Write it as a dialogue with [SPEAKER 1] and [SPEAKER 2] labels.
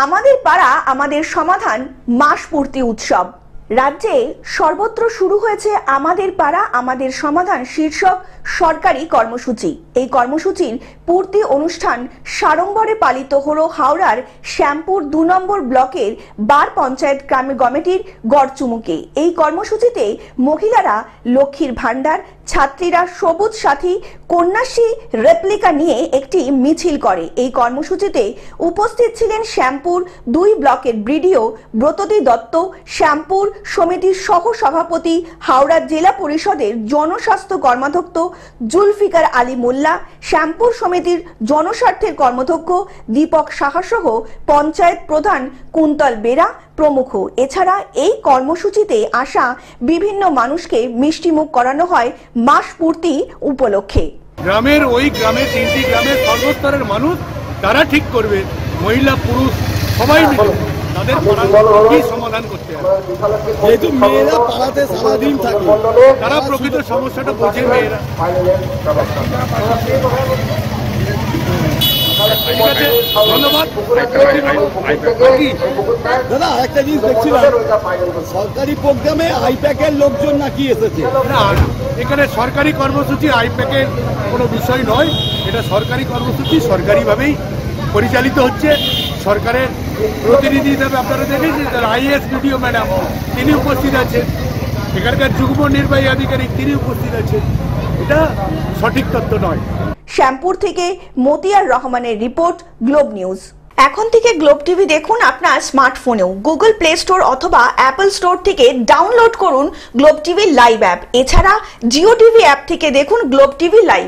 [SPEAKER 1] আমাদের পাড়া আমাদের সমাধান মাস পূর্তি উৎসব। রাজ্যে সর্বত্র শুরু হয়েছে আমাদের পাড়া আমাদের সমাধান শীর্ষক সরকারি কর্মসূচি। এই কর্মসূচির পূর্তি অনুষ্ঠান সাড়ম্বরে পালিত হলো হাওড়ার শ্যামপুর ২ নম্বর ব্লকের বার পঞ্চায়েত গ্রাম কমিটির গড়চুমুকে। এই কর্মসূচিতে মহিলারা লক্ষ্মীর ভান্ডার, ছাত্রীরা সবুজ সাথী, কন্যাশ্রী রেপ্লিকা নিয়ে একটি মিছিল করে। এই কর্মসূচিতে উপস্থিত ছিলেন শ্যামপুর ২ ব্লকের বিডিও ব্রততী দত্ত, শ্যামপুর সমিতির সহ সভাপতি, হাওড়া জেলা পরিষদের জনস্বাস্থ্য কর্মাধ্যক্ষ জুলফিকার আলী মোল্লা, শ্যামপুর সমিতির জনস্বার্থের কর্মাধ্যক্ষ দীপক সাহা সহ পঞ্চায়েত প্রধান কুন্তল বেরা প্রমুখ। এছাড়া এই কর্মসূচিতে আসা বিভিন্ন মানুষকে মিষ্টিমুখ করানো হয় মাস পূর্তি উপলক্ষে।
[SPEAKER 2] গ্রামের তিনটি গ্রামের সর্বস্তরের মানুষ তারা ঠিক করবে, মহিলা পুরুষ সবাই মিলে তাদের কি সমাধান করতে হবে।
[SPEAKER 3] যেহেতু মেয়েরা পাড়াতে সারাদিন থাকে,
[SPEAKER 2] তারা প্রকৃত সমস্যাটা বোঝে। মেয়েরা ধন্যবাদ।
[SPEAKER 3] দাদা একটা জিনিস দেখছিলাম, সরকারি প্রোগ্রামে আইপ্যাকের লোকজন নাকি এসেছে।
[SPEAKER 2] না, এখানে সরকারি কর্মসূচি আইপ্যাকের কোনো বিষয় নয়। এটা সরকারি কর্মসূচি, সরকারিভাবেই পরিচালিত হচ্ছে। সরকারের প্রতিনিধি হিসাবে আপনারা দেখেছেন আইএস বিডিও ম্যাডাম, তিনি উপস্থিত আছেন। এখানকার যুগ্ম নির্বাহী আধিকারিক তিনি উপস্থিত আছেন। এটা সঠিক তথ্য নয়।
[SPEAKER 1] শ্যামপুর থেকে মতিয়ার রহমানের রিপোর্ট, গ্লোব নিউজ। এখন থেকে গ্লোব টিভি দেখুন আপনার স্মার্টফোনেও। গুগল প্লে স্টোর অথবা অ্যাপল স্টোর থেকে ডাউনলোড করুন গ্লোব টিভি লাইভ অ্যাপ। এছাড়া জিও টিভি অ্যাপ থেকে দেখুন গ্লোব টিভি লাইভ।